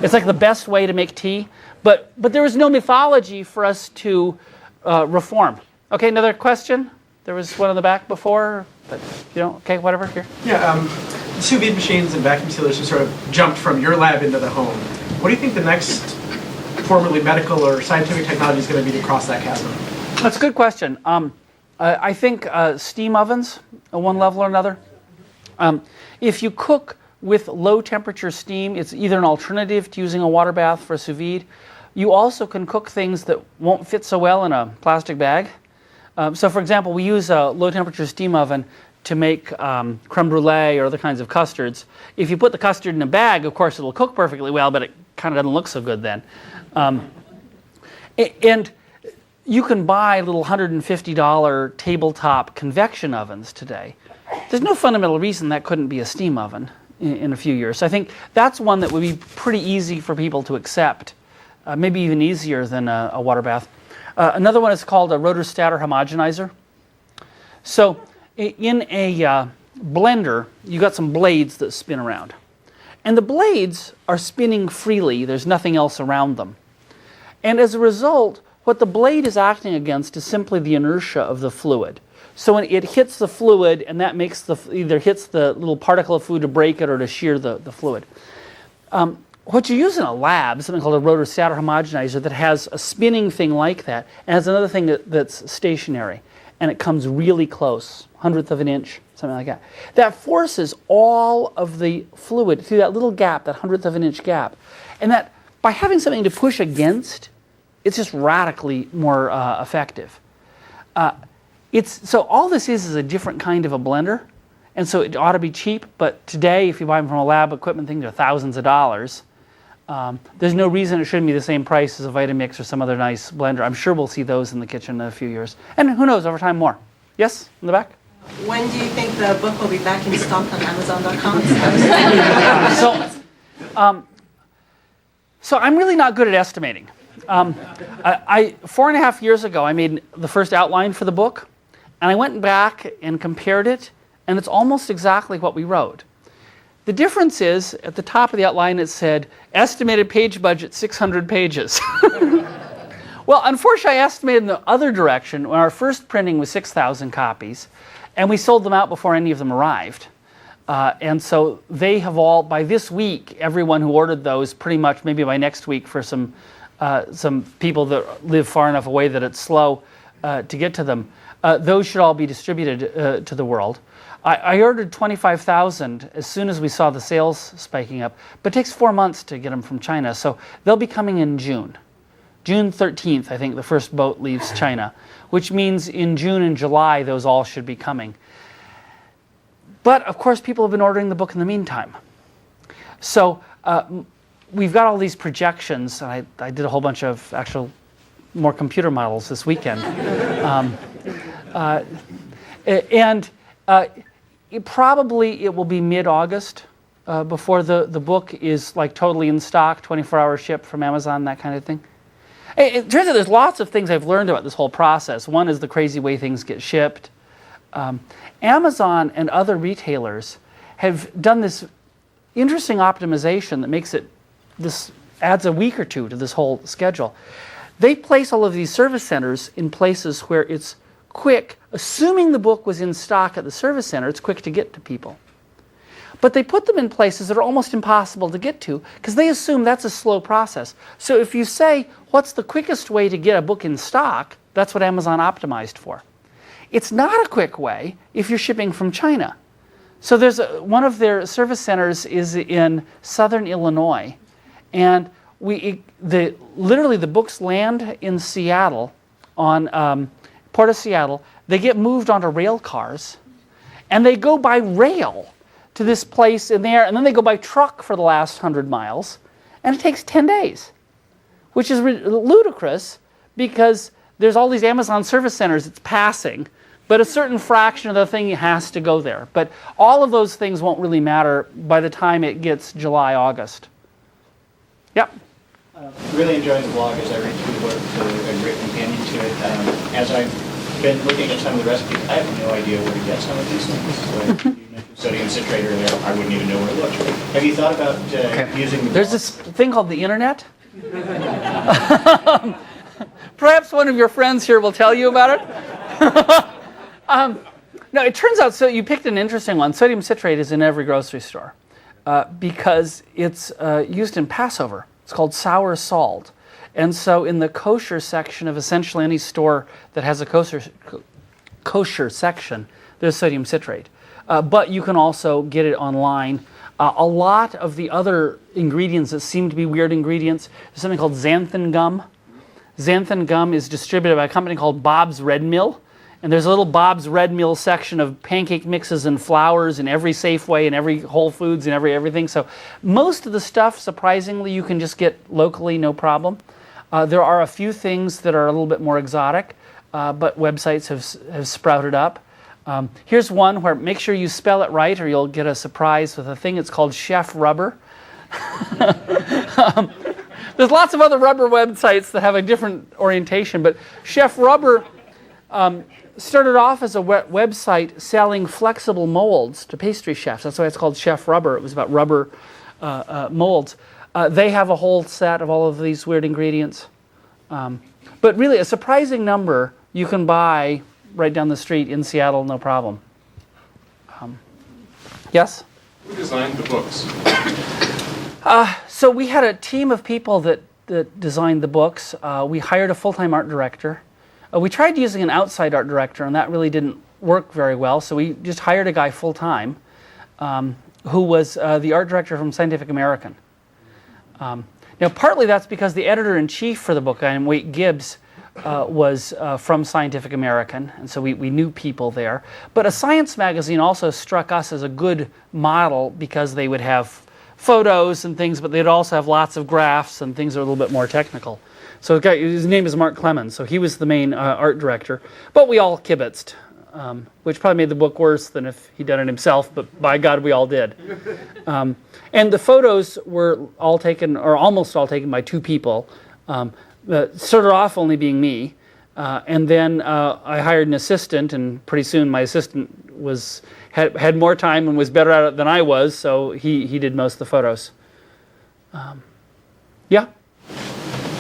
It's like the best way to make tea. But there was no mythology for us to reform. Okay, another question? There was one in the back before, but okay, whatever, here. Yeah, sous vide machines and vacuum sealers have sort of jumped from your lab into the home. What do you think the next formerly medical or scientific technology is going to be to cross that chasm? That's a good question. I think steam ovens, at one level or another. If you cook with low temperature steam, it's either an alternative to using a water bath for sous vide. You also can cook things that won't fit so well in a plastic bag. So for example, we use a low temperature steam oven to make creme brulee or other kinds of custards. If you put the custard in a bag, of course it'll cook perfectly well, but it kind of doesn't look so good then. And you can buy little $150 tabletop convection ovens today. There's no fundamental reason that couldn't be a steam oven in a few years. So I think that's one that would be pretty easy for people to accept, maybe even easier than a water bath. Another one is called a rotor-stator homogenizer. So in a blender, you got some blades that spin around. And the blades are spinning freely. There's nothing else around them. And as a result, what the blade is acting against is simply the inertia of the fluid. So when it hits the fluid, and that makes either hits the little particle of fluid to break it or to shear the fluid. What you use in a lab is something called a rotor-stator homogenizer that has a spinning thing like that, and has another thing that's stationary, and it comes really close, 1/100 of an inch, something like that. That forces all of the fluid through that little gap, that 1/100 of an inch gap, and that by having something to push against, it's just radically more effective. So all this is a different kind of a blender, and so it ought to be cheap, but today if you buy them from a lab equipment thing, they're thousands of dollars. There's no reason it shouldn't be the same price as a Vitamix or some other nice blender. I'm sure we'll see those in the kitchen in a few years. And who knows, over time more. Yes, in the back? When do you think the book will be back in stock on Amazon.com? So I'm really not good at estimating. 4.5 years ago, I made the first outline for the book, and I went back and compared it, and it's almost exactly what we wrote. The difference is, at the top of the outline, it said, estimated page budget, 600 pages. Well, unfortunately, I estimated in the other direction when our first printing was 6,000 copies, and we sold them out before any of them arrived. And so they have all, by this week, everyone who ordered those, pretty much, maybe by next week for some people that live far enough away that it's slow to get to them, those should all be distributed to the world. I ordered 25,000 as soon as we saw the sales spiking up, but it takes 4 months to get them from China, so they'll be coming in June. June 13th, I think, the first boat leaves China, which means in June and July, those all should be coming. But, of course, people have been ordering the book in the meantime. So we've got all these projections, and I did a whole bunch of actual more computer models this weekend. It will be mid-August before the book is like totally in stock, 24-hour ship from Amazon, that kind of thing. It turns out there's lots of things I've learned about this whole process. One is the crazy way things get shipped. Amazon and other retailers have done this interesting optimization that makes it this adds a week or two to this whole schedule. They place all of these service centers in places where it's quick, assuming the book was in stock at the service center, it's quick to get to people. But they put them in places that are almost impossible to get to because they assume that's a slow process. So if you say, what's the quickest way to get a book in stock, that's what Amazon optimized for. It's not a quick way if you're shipping from China. So there's one of their service centers is in southern Illinois, and literally the books land in Seattle, on Port of Seattle. They get moved onto rail cars, and they go by rail to this place in there, and then they go by truck for the last 100 miles, and it takes 10 days, which is ludicrous because there's all these Amazon service centers it's passing, but a certain fraction of the thing has to go there. But all of those things won't really matter by the time it gets July, August. Yep. Really enjoying the blog as I read through the book, a great companion to it. As I've been looking at some of the recipes, I have no idea where to get some of these things. So you mentioned sodium citrate earlier, I wouldn't even know where to look. Have you thought about using the There's this thing called the internet. Perhaps one of your friends here will tell you about it. No, it turns out, so you picked an interesting one. Sodium citrate is in every grocery store because it's used in Passover. It's called sour salt. And so in the kosher section of essentially any store that has a kosher section, there's sodium citrate. But you can also get it online. A lot of the other ingredients that seem to be weird ingredients, there's something called xanthan gum. Xanthan gum is distributed by a company called Bob's Red Mill. And there's a little Bob's Red Mill section of pancake mixes and flours in every Safeway and every Whole Foods and everything. So most of the stuff, surprisingly, you can just get locally, no problem. There are a few things that are a little bit more exotic, but websites have sprouted up. Here's one where make sure you spell it right or you'll get a surprise with a thing. It's called Chef Rubber. There's lots of other rubber websites that have a different orientation, but Chef Rubber started off as a website selling flexible molds to pastry chefs. That's why it's called Chef Rubber. It was about rubber molds. They have a whole set of all of these weird ingredients. But really, a surprising number you can buy right down the street in Seattle, no problem. Yes? Who designed the books? So we had a team of people that designed the books. We hired a full-time art director. We tried using an outside art director, and that really didn't work very well, so we just hired a guy full-time who was the art director from Scientific American. Now, partly that's because the editor-in-chief for the book, Wade Gibbs, was from Scientific American, and so we knew people there. But a science magazine also struck us as a good model because they would have photos and things, but they'd also have lots of graphs and things that are a little bit more technical. So his name is Mark Clemens, so he was the main art director. But we all kibitzed, which probably made the book worse than if he'd done it himself, but by God, we all did. And the photos were all taken, or almost all taken, by two people. Started off only being me, and then I hired an assistant, and pretty soon my assistant had more time and was better at it than I was, so he did most of the photos. Yeah?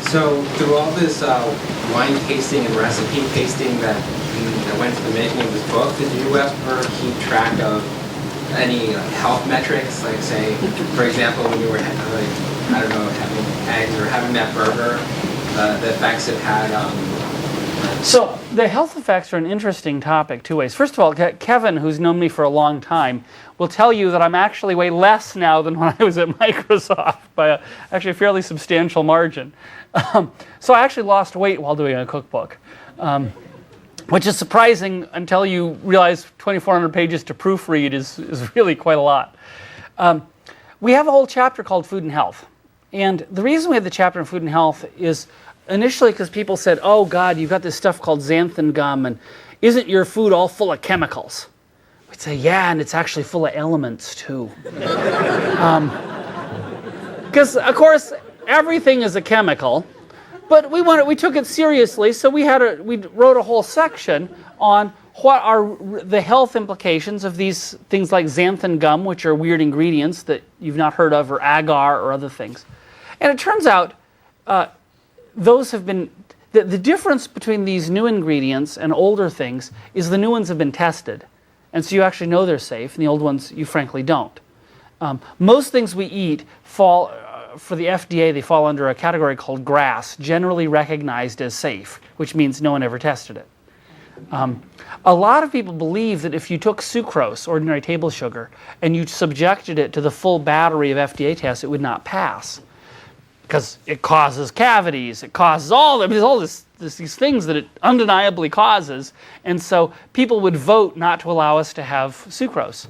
So through all this wine tasting and recipe tasting that went to the making of this book, did you ever keep track of any health metrics? Like, say, for example, when you were, having eggs or having that burger, the effects it had on... So the health effects are an interesting topic two ways. First of all, Kevin, who's known me for a long time, will tell you that I'm actually way less now than when I was at Microsoft by actually a fairly substantial margin. So I actually lost weight while doing a cookbook, which is surprising until you realize 2,400 pages to proofread is really quite a lot. We have a whole chapter called Food and Health. And the reason we have the chapter on Food and Health is initially because people said, oh God, you've got this stuff called xanthan gum, and isn't your food all full of chemicals? We'd say, yeah, and it's actually full of elements too. Because, of course, everything is a chemical, but we took it seriously, so we wrote a whole section on what are the health implications of these things like xanthan gum, which are weird ingredients that you've not heard of, or agar or other things. And it turns out those have been, the difference between these new ingredients and older things is the new ones have been tested. And so you actually know they're safe, and the old ones you frankly don't. Most things we eat fall, for the FDA, they fall under a category called GRAS, generally recognized as safe, which means no one ever tested it. A lot of people believe that if you took sucrose, ordinary table sugar, and you subjected it to the full battery of FDA tests, it would not pass. Because it causes cavities, it causes these things that it undeniably causes, and so people would vote not to allow us to have sucrose.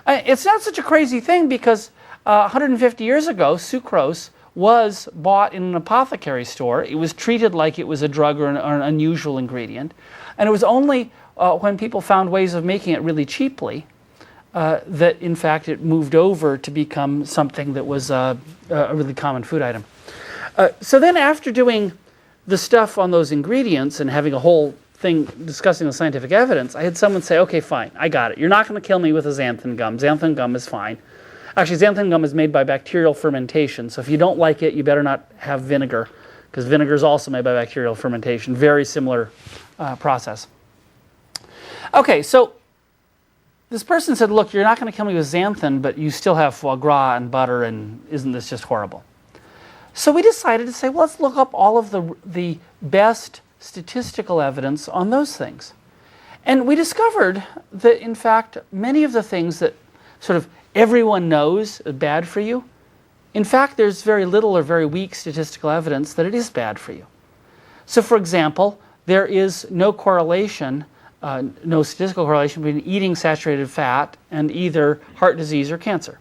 It's not such a crazy thing because 150 years ago, sucrose was bought in an apothecary store. It was treated like it was a drug or an unusual ingredient, and it was only when people found ways of making it really cheaply that in fact it moved over to become something that was a really common food item. So then after doing the stuff on those ingredients and having a whole thing discussing the scientific evidence, I had someone say, okay, fine, I got it. You're not going to kill me with a xanthan gum. Xanthan gum is fine. Actually, xanthan gum is made by bacterial fermentation, so if you don't like it, you better not have vinegar, because vinegar is also made by bacterial fermentation. Very similar process. Okay, so this person said, look, you're not going to kill me with xanthan, but you still have foie gras and butter, and isn't this just horrible? So we decided to say, well, let's look up all of the best statistical evidence on those things. And we discovered that, in fact, many of the things that sort of everyone knows are bad for you, in fact, there's very little or very weak statistical evidence that it is bad for you. So, for example, there is no correlation, no statistical correlation between eating saturated fat and either heart disease or cancer.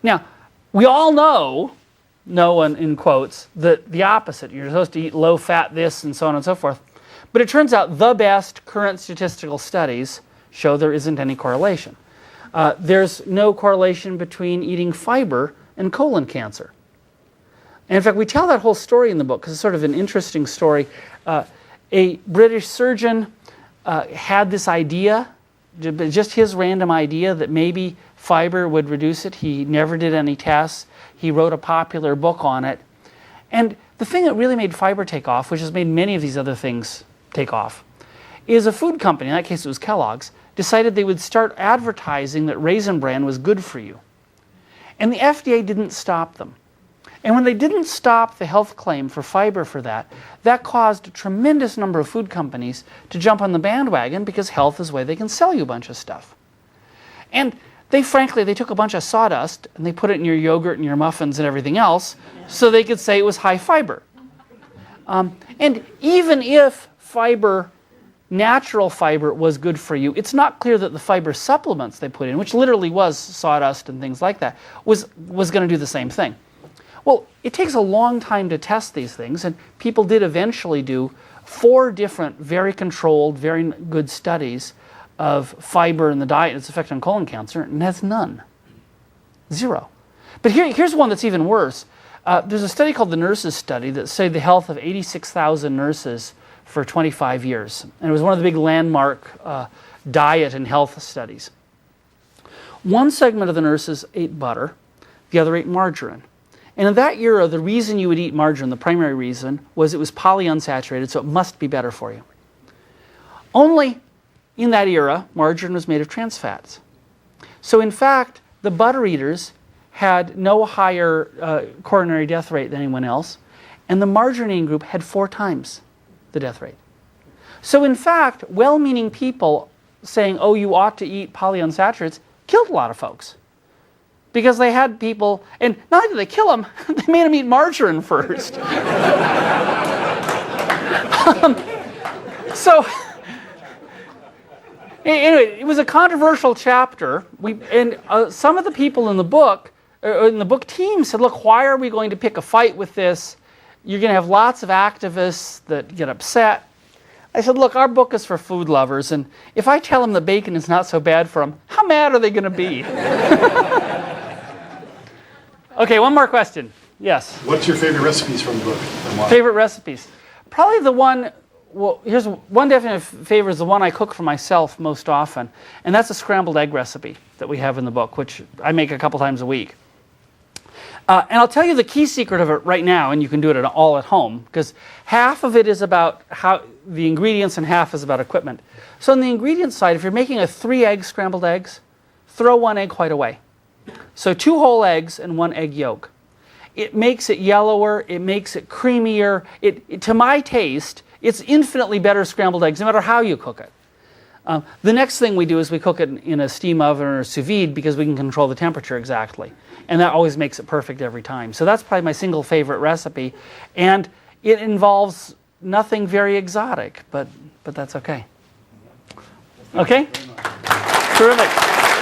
Now, we all know in quotes, that the opposite. You're supposed to eat low-fat this and so on and so forth. But it turns out the best current statistical studies show there isn't any correlation. There's no correlation between eating fiber and colon cancer. And in fact, we tell that whole story in the book because it's sort of an interesting story. A British surgeon had this idea, just his random idea that maybe fiber would reduce it. He never did any tests. He wrote a popular book on it. And the thing that really made fiber take off, which has made many of these other things take off, is a food company, in that case it was Kellogg's, decided they would start advertising that Raisin Bran was good for you. And the FDA didn't stop them. And when they didn't stop the health claim for fiber for that, that caused a tremendous number of food companies to jump on the bandwagon because health is the way they can sell you a bunch of stuff. And they took a bunch of sawdust and they put it in your yogurt and your muffins and everything else so they could say it was high fiber. And even if natural fiber was good for you, it's not clear that the fiber supplements they put in, which literally was sawdust and things like that, was going to do the same thing. Well, it takes a long time to test these things, and people did eventually do 4 different, very controlled, very good studies of fiber in the diet and its effect on colon cancer, and it has none. 0. But here's one that's even worse. There's a study called the Nurses Study that studied the health of 86,000 nurses for 25 years. And it was one of the big landmark diet and health studies. One segment of the nurses ate butter, the other ate margarine. And in that era, the reason you would eat margarine, the primary reason, was it was polyunsaturated, so it must be better for you. Only in that era, margarine was made of trans fats. So in fact, the butter eaters had no higher coronary death rate than anyone else, and the margarine eating group had 4 times the death rate. So in fact, well-meaning people saying, oh, you ought to eat polyunsaturates, killed a lot of folks. Because they had people, and not only did they kill them, they made them eat margarine first. So, anyway, it was a controversial chapter. Some of the people in the book team said, look, why are we going to pick a fight with this? You're going to have lots of activists that get upset. I said, look, our book is for food lovers, and if I tell them that bacon is not so bad for them, how mad are they going to be? Okay, one more question. Yes? What's your favorite recipes from the book? And why? Favorite recipes? Probably the one, well, here's one definite favorite is the one I cook for myself most often, and that's a scrambled egg recipe that we have in the book, which I make a couple times a week. And I'll tell you the key secret of it right now, and you can do it all at home, because half of it is about how the ingredients and half is about equipment. So on the ingredient side, if you're making a 3-egg scrambled eggs, throw 1 egg white away. So 2 whole eggs and 1 egg yolk. It makes it yellower, it makes it creamier. To my taste, it's infinitely better scrambled eggs, no matter how you cook it. The next thing we do is we cook it in a steam oven or a sous vide because we can control the temperature exactly. And that always makes it perfect every time. So that's probably my single favorite recipe. And it involves nothing very exotic, but that's okay. Okay? Terrific.